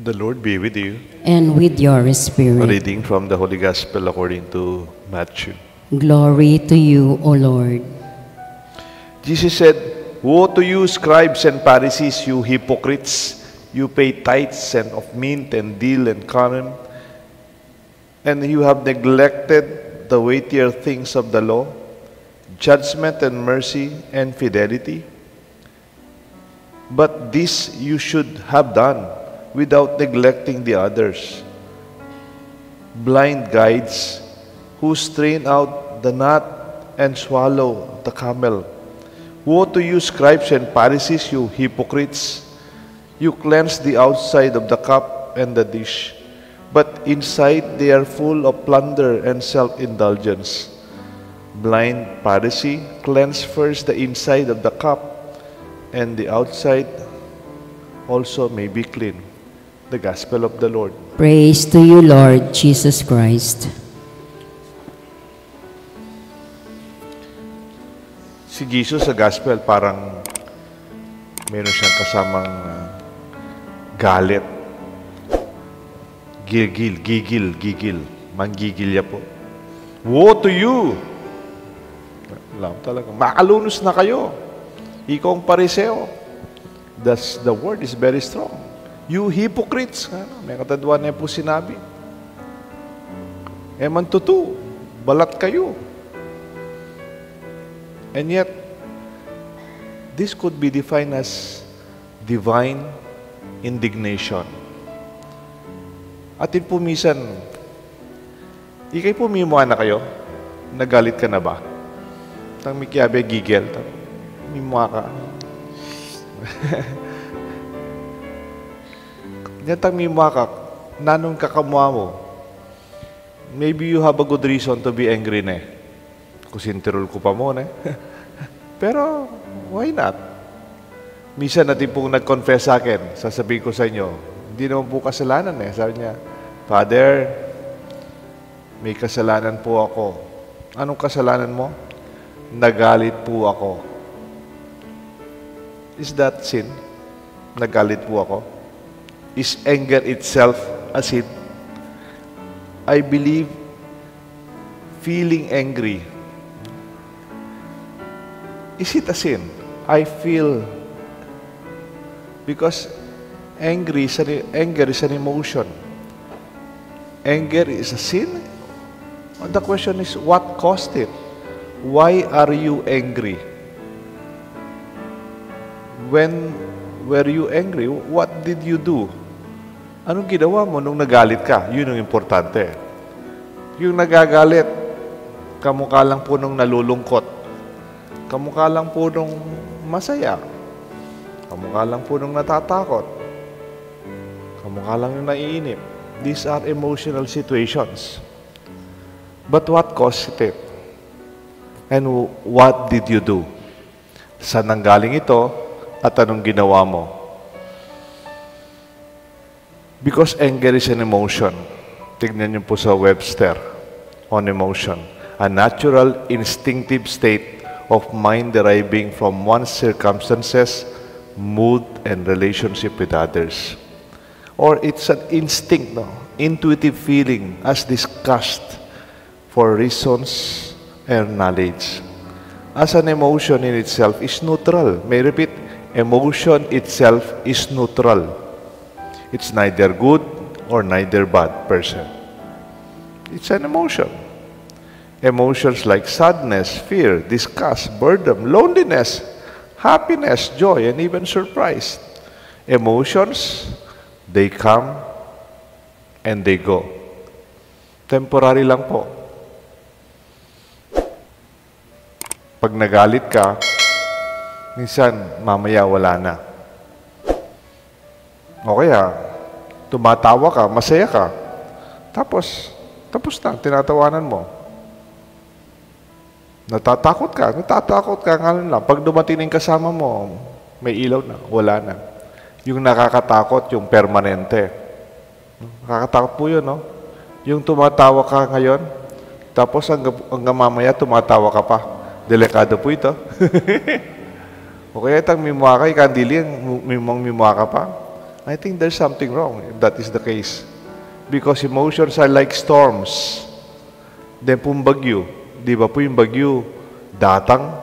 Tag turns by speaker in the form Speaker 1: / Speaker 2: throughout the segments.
Speaker 1: The Lord be with you.
Speaker 2: And with your
Speaker 1: A
Speaker 2: spirit.
Speaker 1: reading from the Holy Gospel according to Matthew.
Speaker 2: Glory to you, O Lord.
Speaker 1: Jesus said, "Woe to you, scribes and Pharisees, you hypocrites! You pay tithes and of mint and dill and cumin, and you have neglected the weightier things of the law, judgment and mercy and fidelity. But this you should have done without neglecting the others. Blind guides who strain out the gnat and swallow the camel. Woe to you, scribes and Pharisees, you hypocrites! You cleanse the outside of the cup and the dish, but inside they are full of plunder and self-indulgence. Blind Pharisee, cleanse first the inside of the cup, and the outside also may be clean." The Gospel of the Lord.
Speaker 2: Praise to you, Lord Jesus Christ.
Speaker 1: Si Jesus sa Gospel parang meron siyang kasamang galit. Gigil. Manggigilya po. Woe to you! Alam talaga. Makalunos na kayo. Ikaw ang pariseo. The word is very strong. You hypocrites. May katadwan niya po sinabi. Eman tutu. Balat kayo. And yet, this could be defined as divine indignation. Atin po minsan, ikay po mimuha na kayo? Nagalit ka na ba? Tang mikiabe gigel. Mimuha ka. Tang mimuha ka. Nanong kakamuha mo? Maybe you have a good reason to be angry na eh. Kusintirol ko pa mo na eh. Pero, why not? Minsan natin pong nag-confess sa akin, sasabihin ko sa inyo, hindi naman po kasalanan eh. Sabi niya, "Father, may kasalanan po ako." Anong kasalanan mo? Nagalit po ako. Is that sin? Nagalit po ako? Is anger itself a sin? I believe feeling angry, is it a sin? I feel, because anger is an emotion. Anger is a sin? The question is, what caused it? Why are you angry? When were you angry? What did you do? Anong ginawa mo nung nagalit ka? Yun ang importante. Yung nagagalit, kamukha lang po nung nalulungkot. Kamukha lang po nung masaya. Kamukha lang po nung natatakot. Kamukha lang yung naiinip. These are emotional situations. But what caused it? And what did you do? Saan nanggaling ito at anong ginawa mo? Because anger is an emotion. Tignan niyo po sa Webster on emotion. A natural, instinctive state of mind deriving from one's circumstances, mood, and relationship with others. Or it's an instinct, intuitive feeling as discussed for reasons and knowledge. As an emotion in itself is neutral. May repeat, emotion itself is neutral. It's neither good or neither bad person. It's an emotion. Emotions like sadness, fear, disgust, boredom, loneliness, happiness, joy, and even surprise. Emotions, they come and they go. Temporary lang po. Pag nagalit ka, minsan mamaya wala na. O kaya, tumatawa ka, masaya ka. Tapos na, tinatawanan mo. Natatakot ka nga lang. Pag dumating yung kasama mo, may ilaw na, wala na. Yung nakakatakot, yung permanente. Nakakatakot po yun, no? Yung tumatawa ka ngayon, tapos hanggang mamaya tumatawa ka pa. Delikado po ito. O kaya itang mimuha ka, ikandili, mimong mimuha ka pa. I think there's something wrong if that is the case. Because emotions are like storms. Then pong bagyo, di ba po yung bagyo, datang,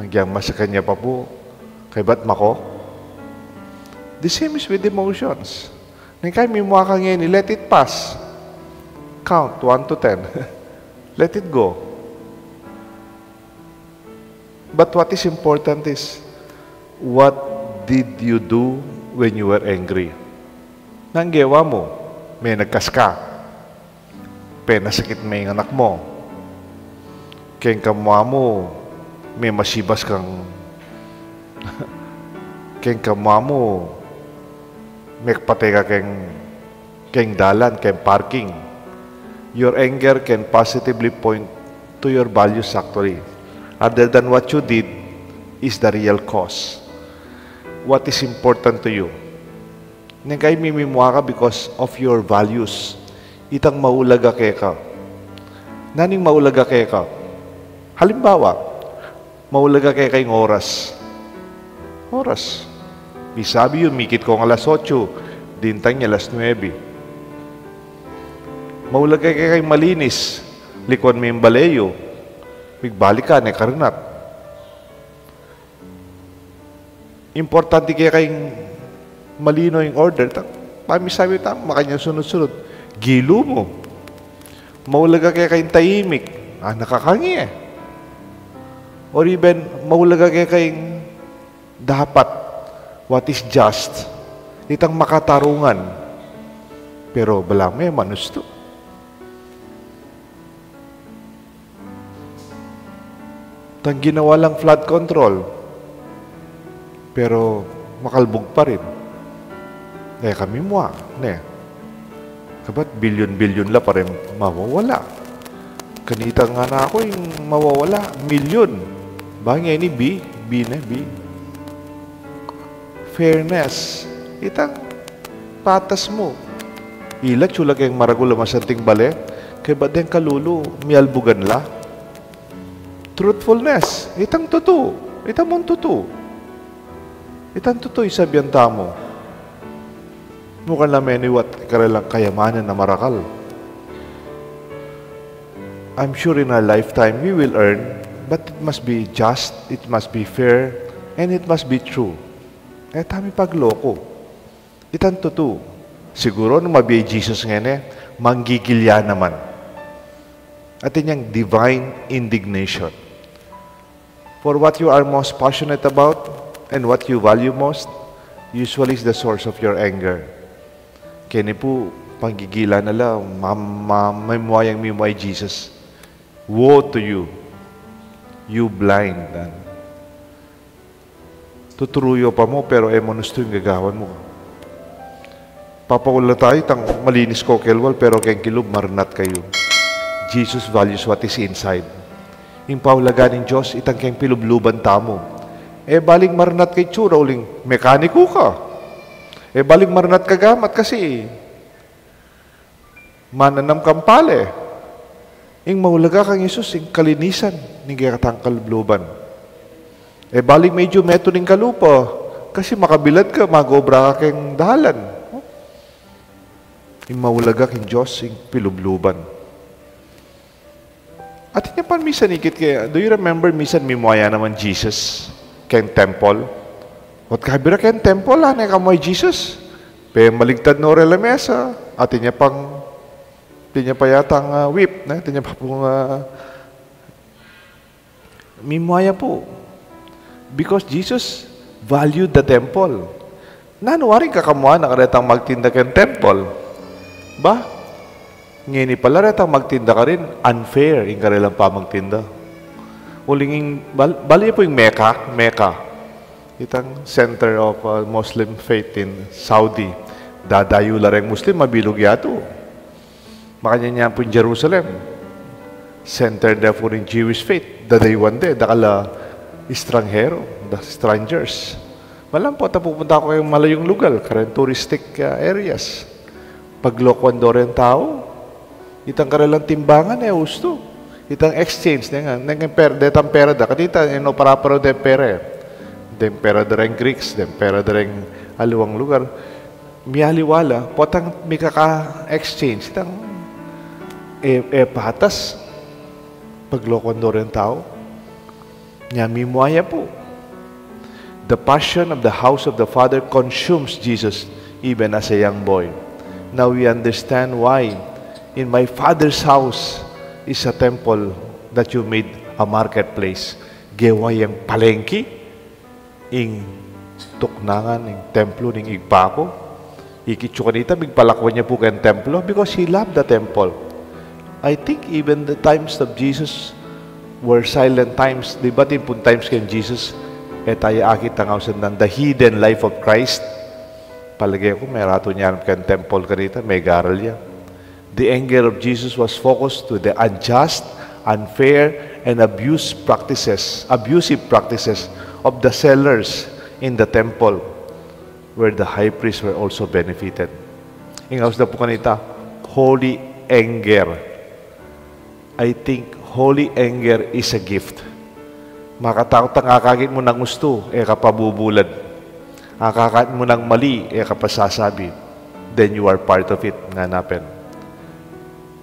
Speaker 1: hanggang masakanya niya pa po, kay ba't mako? The same is with emotions. Nangkay may mga kang ngayon, let it pass. Count, 1 to 10. Let it go. But what is important is, what did you do when you were angry? Nanggewa mo, may nagkaska. Penasakit may anak mo. Kaya kamwa mo, may masibas kang kaya kamwa mo, may pateka kayong dalan, kayong parking. Your anger can positively point to your values actually. Other than what you did is the real cause. What is important to you? Nang kayo mimimwa ka because of your values. Itang maulaga kaya ka. Naning maulaga kaya ka? Halimbawa, maulaga kaya kayong oras. Oras. Isabi yun, mikit ko ng alas 8, dintang niya alas 9. Maulaga kaya kayong malinis, likon mo yung baleyo, migbalik ka, nekarinat. Importante kaya kayong malino yung order. Pamisabi makanya sunod-sunod. Gilo mo. Maulaga kaya kayong tahimik. Nakakangi eh. Or even, maulaga kaya kayong dapat, what is just, itang makatarungan. Pero balang may manusto. Tang ginawa lang flood control. Pero makalbog pa rin. Kami mo, kabat bilyon-bilyon la pa rin mawawala. Kanita nga na ako yung mawawala, milyon. Bagay ni B na B. Fairness. Itang patas mo. Ila, chula kayong maragula masanting bale, kaya ba din kalulu, mialbugan la? Truthfulness. Itang totoo. Itang mong totoo. Itang totoo, isabihan tamo. Mukhang namin iwat karalang kayamanan na marakal. I'm sure in our lifetime we will earn, but it must be just, it must be fair, and it must be true. Tami pagloko. Itan totoo. Siguro nung mabiyay Jesus ngayon manggigilya naman. At inyang divine indignation. For what you are most passionate about and what you value most, usually is the source of your anger. Kaya po, panggigila na lang, may muwayang mimuay Jesus. Woe to you, you blind. Tuturuyo pa mo, pero monusto yung gagawan mo. Papawala tayo, tang malinis ko kelwal, pero kayong kilub, marnat kayo. Jesus values what is inside. Yung paulaga ng Diyos, itang kayong pilubluban tamo. Baling marnat kay tsura, uling mekaniko ka. Baling marnat kagamat kasi mananam kampale. Ing maulaga kang Isus, ing kalinisan, ning katang kalubluban. Baling medyo meto ning kalupa, kasi makabilad ka, magobra ka kang dahalan. Ing maulaga king Diyos, ing pilubluban. At niya pa misan ikit kaya, do you remember misan mimwaya naman Jesus kayong temple? At kabira kayong temple, kamoy Jesus. Pe maligtad no relamesa. At niya pang, niya pa yatang whip, niya pa pong mimwaya po. Because Jesus valued the temple. Nanuwaring kakamuha na karetang magtinda kayong temple. Ba? Ngayon pala retang magtinda ka rin, unfair yung karelang pa magtinda. Ulingin, bali po yung Mecca. Itang center of Muslim faith in Saudi. Dadayo lareng Muslim, mabilog yato. Makanya niya po in Jerusalem. Center there for in Jewish faith. Dadaywan de, dakala estranghero, the strangers. Malam po, pupunta ako kayong malayong lugar, karen touristic areas. Paglokwan do rin tao, itang karelang timbangan gusto. Itang exchange, detang pera da. Kadita, paraparo de pera. Dem pera da rin Greeks, dem pera da rin aliwang lugar, miyaliwala, potang may kaka-exchange, itang patas, paglokon do rin tao, niya mimuaya po. The passion of the house of the Father consumes Jesus even as a young boy. Now we understand why in my Father's house is a temple that you made a marketplace. Geway ang palengki, ing tuknangan, ing templo, ing igpako. Ikitsukanita, bigpalakwan niya po kayong templo because He loved the temple. I think even the times of Jesus were silent times. Di ba timpun times kayong Jesus, tayo akit ang ausandan, the hidden life of Christ. Palagay ko, may rato niya kayong temple kanita, may garal niya. The anger of Jesus was focused to the unjust, unfair, and abusive practices of the sellers in the temple, where the high priests were also benefited. Ingaws na po kanita, holy anger. I think holy anger is a gift. Makatakot ang akakit mo ng gusto, kapabubulad. Akakit mo ng mali, kapasasabi. Then you are part of it, nganapin.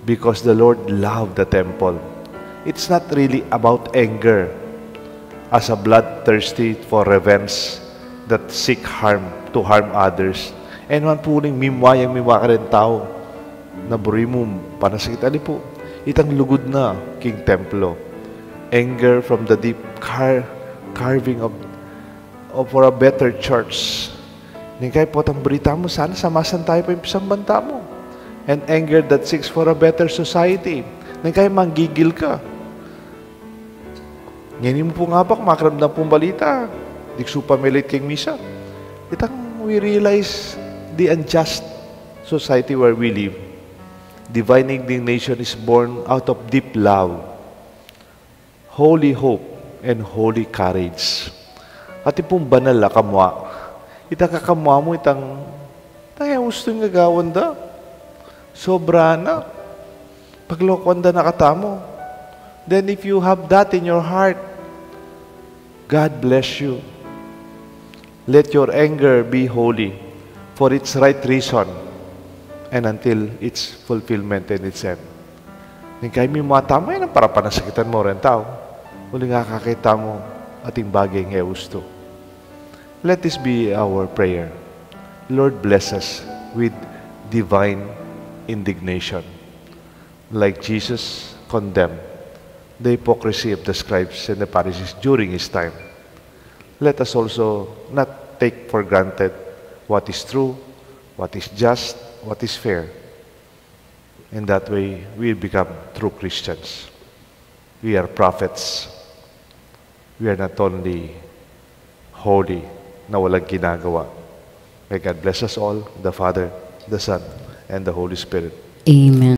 Speaker 1: Because the Lord loved the temple. It's not really about anger as a bloodthirsty for revenge that seek to harm others. And man po ning mimwa ka rin tao na buri mo panasakit. Ali po, itang lugod na king templo. Anger from the deep carving of for a better church. Ningkay po tang berita mo, sana samasan tayo pa yung pisang banta mo. And anger that seeks for a better society. Ningkay manggigil ka. Ngayon mo po nga ba, makaramdam pong balita. Diksu pamilit king misa. Itang we realize the unjust society where we live. Divine indignation is born out of deep love, holy hope, and holy courage. At pong banal na kamwa. Itang kakamwa mo, itang gusto yung gagawan da. Sobra na. Paglokon da nakatamo. Then if you have that in your heart, God bless you. Let your anger be holy for its right reason and until its fulfillment and its end. Kaya may mga tama yan para panasakitan mo rin tao. Uli nga kakita mo ating bagay ng gusto. Let this be our prayer. Lord, bless us with divine indignation. Like Jesus condemned the hypocrisy of the scribes and the Pharisees during His time. Let us also not take for granted what is true, what is just, what is fair. In that way, we become true Christians. We are prophets. We are not only holy, na walang ginagawa. May God bless us all, the Father, the Son, and the Holy Spirit.
Speaker 2: Amen.